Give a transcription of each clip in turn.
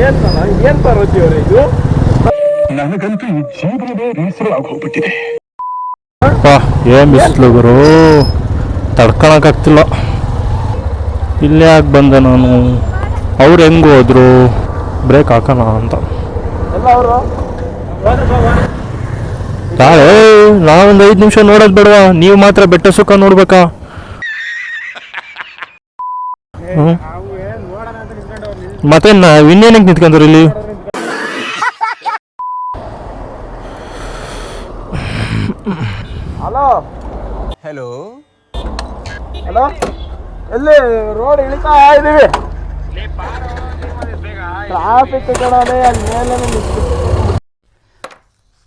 ಏನ್ ಪಾರ್ವತಿ ಅವರೇ ಇದು? ನನಗಂತೂ ಈ ಜೀವನವೇ ಬೇಸರ ಆಗೋಗ್ಬಿಟ್ಟಿದೆ. ಏನ್ ಬಿಸಿಲು ಗುರು, ತಡ್ಕೊಳಕ್ಕಾಗ್ತಿಲ್ಲ. ಇಲ್ಲೇ ಯಾಕೆ ಬಂದೆ ನಾನು? ಅವ್ರು ಹೆಂಗೆ ಹೋದ್ರು? ಬ್ರೇಕ್ ಹಾಕೋಣ ಅಂತ. ನಾವೊಂದು 5 ನಿಮಿಷ ನೋಡೋದು ಬೇಡವಾ? ನೀವು ಮಾತ್ರ ಬೆಟ್ಟ ಸುಖ ನೋಡ್ಬೇಕಾ? ಮತ್ತೆ ಇನ್ನೇನಕ್ಕೆ ನಿಂತ್ಕೊಂಡ್ರು ಇಲ್ಲಿ? ಹಲೋ ಹಲೋ ಹಲೋ, ಎಲ್ಲಿ ರೋಡ್ ಇಳಿತಾ ಇದೀವಿ. ಟ್ರಾಫಿಕ್ ಕಡೆ ಅಲ್ಲಿ ಮೇಲೆ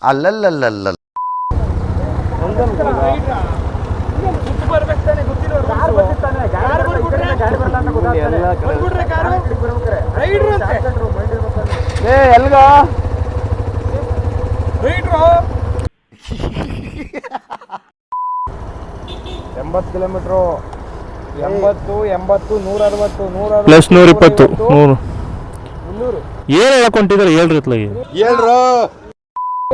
ಅಲ್ಲಲ್ಲಲ್ಲಲ್ಲ ಎಲ್ಗ 80 ಕಿಲೋಮೀಟ್ರು, 80, 160, 160 ಪ್ಲಸ್ 120, 100. ಏನು ಹೇಳಕೊಂಡಿದ್ದಾರೆ ಹೇಳ್ರಿ.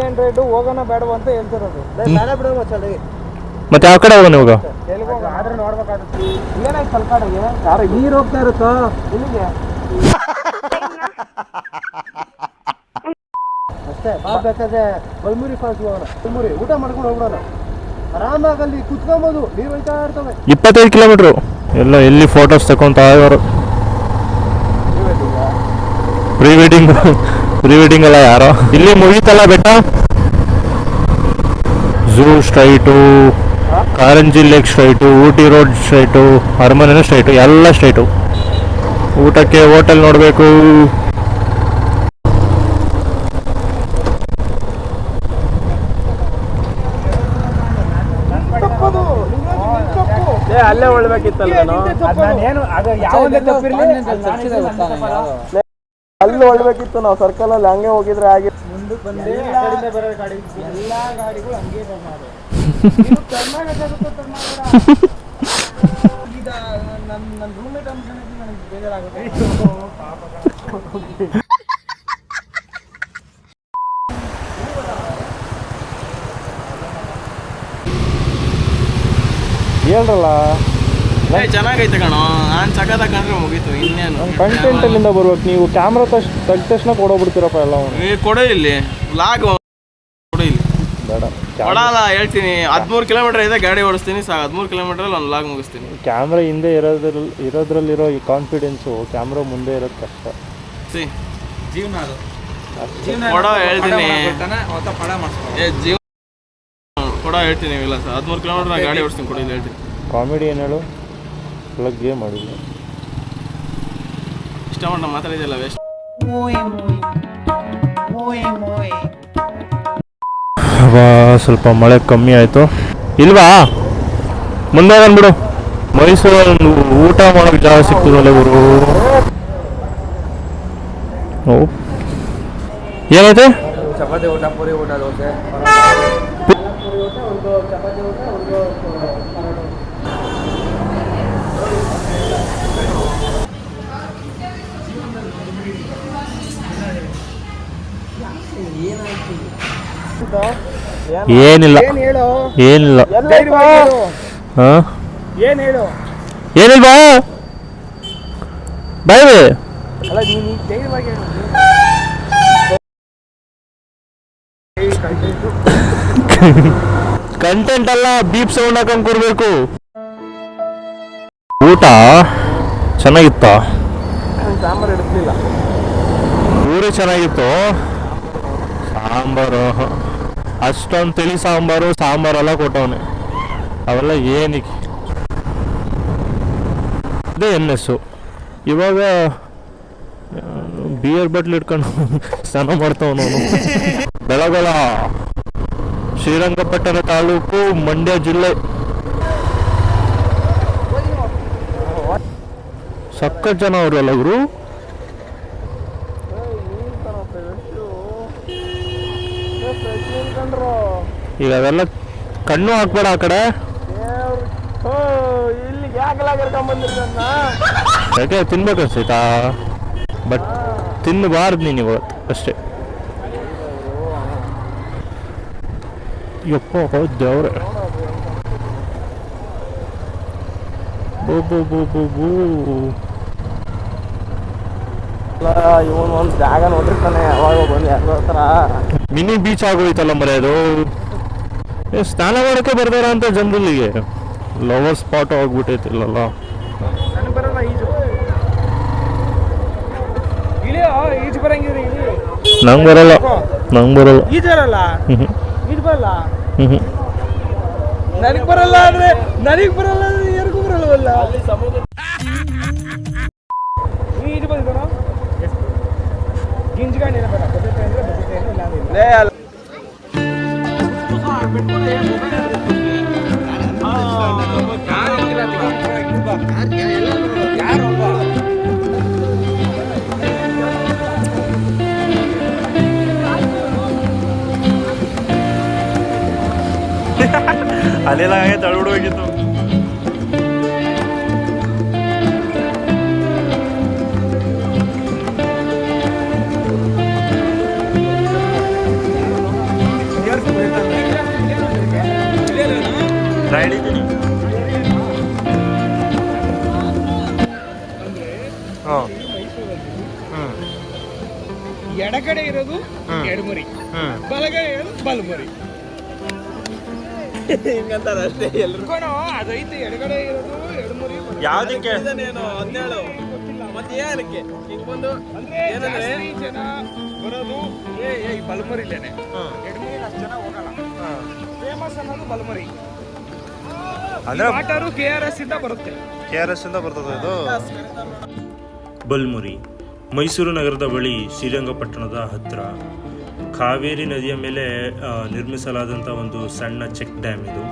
ಏನ್ ರೇಟು ಹೋಗೋಣ ಬೇಡವ ಅಂತ ಹೇಳ್ತಿರೋದು. ಮತ್ತೆ ಯಾವ ಕಡೆ ಹೋಗೋಣ ಇವಾಗ? ಆದ್ರೆ ನೋಡ್ಬೇಕಾಗುತ್ತೆ. ಏನಾಯ್ತು ಸ್ವಲ್ಪ ಯಾರು ನೀರು ಹೋಗ್ತಾ ಇರುತ್ತೋ ಇಲ್ಲಿಗೆ ಅಷ್ಟೇ. ಬೇಕಾದ್ರೆ ಬಲ್ಮುರಿ ಫಾಲ್ಸ್ ಹೋಗೋಣ. ಬಲ್ಮುರಿ ಊಟ ಮಾಡ್ಕೊಂಡು ಹೋಗೋಣ. ಆರಾಮಾಗಿ ಅಲ್ಲಿ ಕುತ್ಕೊಬೋದು, ನೀರು ಹೋಯ್ತಾ ಇರ್ತವೆ. 25 ಕಿಲೋಮೀಟ್ರು. ಎಲ್ಲ ಎಲ್ಲಿ ಫೋಟೋಸ್ ತಗೊಂತ ಇವರು. ಪ್ರೀ ವೆಡ್ಡಿಂಗ್ ಅಲ್ಲ ಯಾರೋ. ಇಲ್ಲಿ ಮುಗಿತಲ್ಲ ಬೆಟ್ಟ. Zoo straight, Karanji lake straight, Ooty road straight, ಅರಮನೆ ಸ್ಟ್ರೈಟು, ಎಲ್ಲ ಸ್ಟ್ರೈಟು. ಊಟಕ್ಕೆ ಹೋಟೆಲ್ ನೋಡಬೇಕು. ಅಲ್ಲೇ ಒಳ್ಬೇಕಿತ್ತಲ್ಲ. ಅಲ್ಲಿ ಒಳ್ಬೇಕಿತ್ತು. ನಾವು ಸರ್ಕಲ್ ಅಲ್ಲಿ ಹಂಗೆ ಹೋಗಿದ್ರೆ ಹಾಗೆ ಮುಂದಕ್ಕೆ ಬಂದು ಎಲ್ಲಾ ಗಾಡಿಗಳು ಹಂಗೆ ನನ್ನ ರೂಮ್ಮೇಟ್ ಅನ್ಕೊಂಡು ನನಗೆ ಬೇಜಾರಾಗುತ್ತೆ. ಹೇಳ್ರಲ್ಲ, ಚೆನ್ನಾಗೈತೆ ಕಣೋ. ನಾನು ಚಕ ತಗೊಂಡ್ರೆ ಮುಗೀತು. ಇನ್ನೇನು ಕಂಟೆಂಟ್ ಅಲ್ಲಿಂದ ಬರ್ಬೇಕು. ನೀವು ಕ್ಯಾಮ್ರಾ ತೆಗ್ದ ತಕ್ಷಣ ಕೊಡೋಗ್ಬಿಡ್ತೀರಪ್ಪ ಎಲ್ಲ. ಕೊಡೋ ಇಲ್ಲಿ ವ್ಲಾಗ್ ಕೊಡೋ ಇಲ್ಲಿ. ಬೇಡ ಕೊಡಲ್ಲ, ಹೇಳ್ತೀನಿ. 13 ಕಿಲೋಮೀಟರ್ ಇದೆ, ಗಾಡಿ ಓಡಿಸ್ತೀನಿ. 13 ಕಿಲೋಮೀಟರಲ್ಲಿ ಒಂದು ವ್ಲಾಗ್ ಮುಗಿಸ್ತೀನಿ. ಕ್ಯಾಮ್ರಾ ಹಿಂದೆ ಇರೋದ್ರಲ್ಲಿರೋ ಈ ಕಾನ್ಫಿಡೆನ್ಸು ಕ್ಯಾಮ್ರಾ ಮುಂದೆ ಇರೋದು ಕಷ್ಟ. ಜೀವನ ಅದು. ಕೊಡೋ ಹೇಳ್ತೀನಿ. ಜೀವನ ಕೊಡೋ ಹೇಳ್ತೀನಿ. ಇಲ್ಲ ಸರ್, 13 ಕಿಲೋಮೀಟರ್ ನಾನು ಗಾಡಿ ಓಡಿಸ್ತೀನಿ. ಕೊಡಿ ಹೇಳ್ತೀನಿ. ಕಾಮಿಡಿ ಏನು ಹೇಳು, ಪ್ಲಗ್ ಗೇಮ್ ಮಾಡಿಲ್ಲ. ಇಷ್ಟಪಟ್ಟು ಮಾತಾಡಿದೆಲ್ಲ ವೇಸ್ಟ್. ಸ್ವಲ್ಪ ಮಳೆ ಕಮ್ಮಿ ಆಯಿತು. ಇಲ್ವಾ ಮುಂದೆ ಬಂದ್ಬಿಡು. ಮೈಸೂರಲ್ಲಿ ಊಟ ಮಾಡೋಕ್ಕೆ ಜಾಗ ಸಿಗ್ತದಲ್ಲ ಗುರು. ಏನೈತೆ? ಚಪಾತಿ ಊಟ, ಪೂರಿ ಊಟ, ದೋಸೆ. ಏನಿಲ್ಲ ಏನಿಲ್ಲ. ಹಾಂ ಏನಿಲ್ವಾ ಬಾಯ್. ಕಂಟೆಂಟ್ ಅಲ್ಲ, ಬೀಪ್ ಸೌಂಡ್ ಹಾಕೊಂಡ್ ಕೊಡ್ಬೇಕು. ಊಟ ಚೆನ್ನಾಗಿತ್ತ? ಸಾಂಬಾರು ಇಡ್ಲಿಲ್ಲ. ಊರೇ ಚೆನ್ನಾಗಿತ್ತು. ಸಾಂಬಾರು ಅಷ್ಟೊಂದು ತಿಳಿ ಸಾಂಬಾರೆಲ್ಲ ಕೊಟ್ಟವನೆ. ಅವೆಲ್ಲ ಏನಕ್ಕೆ? ಅದೇ NS. ಇವಾಗ ಬಿಯರ್ ಬಾಟ್ಲ್ ಇಟ್ಕೊಂಡು ಸ್ನಾನ ಮಾಡ್ತಾವನವನು. ಬೆಳಗೊಳ, ಶ್ರೀರಂಗಪಟ್ಟಣ ತಾಲೂಕು, ಮಂಡ್ಯ ಜಿಲ್ಲೆ. ಸಖತ್ ಜನ ಅವರು ಎಲ್ಲ ಗುರು. ಈಗ ಅವೆಲ್ಲ ಕಣ್ಣು ಹಾಕ್ಬೇಡ ಆ ಕಡೆ. ಯಾಕೆ ತಿನ್ಬೇಕು ಅನ್ಸೈತಾ? ಬಟ್ ತಿನ್ನಬಾರ್ದು ನೀನು ಇವತ್ತು ಅಷ್ಟೇ. ಯಪ್ಪ ದೇವ್ರೆ, ಬೂ ಇವನು ಒಂದು ಜಾಗ ನೋಡಿರ್ತಾನೆ ಯಾವಾಗ ಬಂದು ಯಾರೋ ಹತ್ರ ಮಿನಿ ಬೀಚ್ ಆಗೋಯ್ತಲ್ಲ ಮರೆ ಅದು. ಸ್ನಾನ ಮಾಡೋಕ್ಕೆ ಬರ್ತಾರ ಅಂತ ಜನರಲ್ಲಿಗೆ ಲವರ್ ಸ್ಪಾಟ್ ಆಗ್ಬಿಟ್ಟೈತಿಲ್ಲಲ್ಲ. ನನಗೆ ಬರಲ್ಲ ಈಜು, ಇಳಿಯೋ ಈಜು ಬರಂಗಿದ್ರೆ ಇಳಿ. ನಂಗೆ ಬರಲ್ಲ ಈಜು ಬರಲ್ಲ, ಈಜು ಬರಲ್ಲ. ನನಗೆ ಬರಲ್ಲ ಅಂದ್ರೆ ಯಾರಿಗೂ ಬರಲ್ಲವಲ್ಲ. ನೀ ಈಜು ಬಂದಿದ್ದಾನ ಗಿಂಜ್ಗಾಂಡ್ ಏನ ಬೇಡ, ಬಜೆಟ್ ಅಂದ್ರೆ ಬಜೆಟ್ ಏನು ಇಲ್ಲ ಅಂದ್ರೆ ಅಲ್ಲೆಲ್ಲ ಹಾಗೆ ತಳ್ಬಿಡು ಹೋಗಿತ್ತು. ರೈಡ್ ಇದ್ದೀನಿ. ಎಡಗಡೆ ಇರೋದು ಎಡಮರಿ, ಬಲಗಡೆ ಇರೋದು ಬಲಮರಿ ಹಿಂಗಂತಾರ ಅಷ್ಟೇ ಎಲ್ರು. ಅದೈತೆ ಎಡಗಡೆ ಇರೋದು ಎಡಮರಿ. ಯಾವ್ದಕ್ಕೆ ಏನು 17 ಮತ್ತೆ ಏನಕ್ಕೆ ಹಿಂಗ್ ಬಂದು ಅಂದ್ರೆ ಜಾಸ್ತಿ ಜನ ಬರೋದು ಬಲಮರಿಲೇನೆ. ಎಡಮರಿ ಅಷ್ಟು ಜನ ಹೋಗಲ್ಲ. ಫೇಮಸ್ ಅನ್ನೋದು ಬಲಮರಿ. ಅಂದ್ರೆ ವಾಟರು KRS ಇಂದ ಬರುತ್ತೆ. KRS ಇಂದ ಬರ್ತದೆ ಇದು. ಬಲ್ಮುರಿ ಮೈಸೂರು ನಗರದ ಬಳಿ ಶ್ರೀರಂಗಪಟ್ಟಣದ ಹತ್ತಿರ ಕಾವೇರಿ ನದಿಯ ಮೇಲೆ ನಿರ್ಮಿಸಲಾದಂಥ ಒಂದು ಸಣ್ಣ ಚೆಕ್ ಡ್ಯಾಮ್ ಇದು.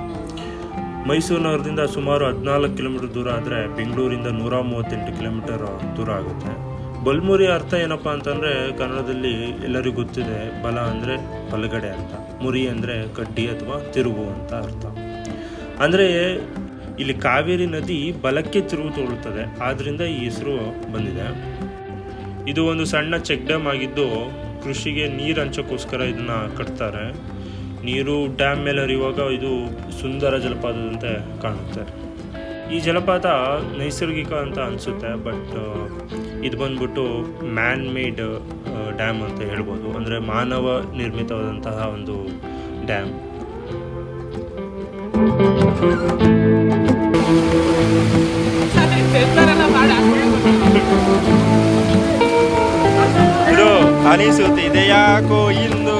ಮೈಸೂರು ನಗರದಿಂದ ಸುಮಾರು 14 ಕಿಲೋಮೀಟರ್ ದೂರ ಆದರೆ ಬೆಂಗಳೂರಿಂದ 138 ಕಿಲೋಮೀಟರ್ ದೂರ ಆಗುತ್ತೆ. ಬಲ್ಮುರಿ ಅರ್ಥ ಏನಪ್ಪ ಅಂತಂದರೆ ಕನ್ನಡದಲ್ಲಿ ಎಲ್ಲರಿಗೂ ಗೊತ್ತಿದೆ, ಬಲ ಅಂದರೆ ಬಲಗಡೆ ಅಂತ, ಮುರಿ ಅಂದರೆ ಕಡ್ಡಿ ಅಥವಾ ತಿರುವು ಅಂತ ಅರ್ಥ. ಅಂದರೆ ಇಲ್ಲಿ ಕಾವೇರಿ ನದಿ ಬಲಕ್ಕೆ ತಿರುವು ತಗೊಳ್ಳುತ್ತದೆ, ಆದ್ದರಿಂದ ಈ ಹೆಸರು ಬಂದಿದೆ. ಇದು ಒಂದು ಸಣ್ಣ ಚೆಕ್ ಡ್ಯಾಮ್ ಆಗಿದ್ದು ಕೃಷಿಗೆ ನೀರು ಹಂಚೋಕ್ಕೋಸ್ಕರ ಇದನ್ನು ಕಟ್ತಾರೆ. ನೀರು ಡ್ಯಾಮ್ ಮೇಲೆ ಹರಿಯುವಾಗ ಇದು ಸುಂದರ ಜಲಪಾತದಂತೆ ಕಾಣುತ್ತೆ. ಈ ಜಲಪಾತ ನೈಸರ್ಗಿಕ ಅಂತ ಅನಿಸುತ್ತೆ, ಬಟ್ ಇದು ಬಂದ್ಬಿಟ್ಟು ಮ್ಯಾನ್ ಮೇಡ್ ಡ್ಯಾಮ್ ಅಂತ ಹೇಳ್ಬೋದು. ಅಂದರೆ ಮಾನವ ನಿರ್ಮಿತವಾದಂತಹ ಒಂದು ಡ್ಯಾಮ್. ಇದು ಅನಿಸುತ್ತಿದೆ ಯಾಕೋ ಇಂದು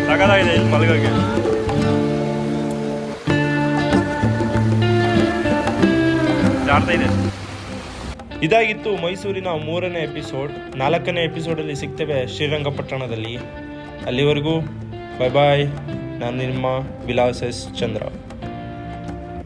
ಸಗದಾಗಿದೆ ಇಲ್ಲಿ ಮಲಗೋಕೆ. ಜಾಡ್ತಾ ಇದೆ. ಇದಾಗಿತ್ತು ಮೈಸೂರಿನ 3ನೇ ಎಪಿಸೋಡ್. 4ನೇ ಎಪಿಸೋಡಲ್ಲಿ ಸಿಗ್ತೇವೆ ಶ್ರೀರಂಗಪಟ್ಟಣದಲ್ಲಿ. ಅಲ್ಲಿವರೆಗೂ ಬಾಯ್ ಬಾಯ್. ನಾನು ನಿಮ್ಮ ವಿಲಾಸ್ ಎಸ್ ಚಂದ್ರ.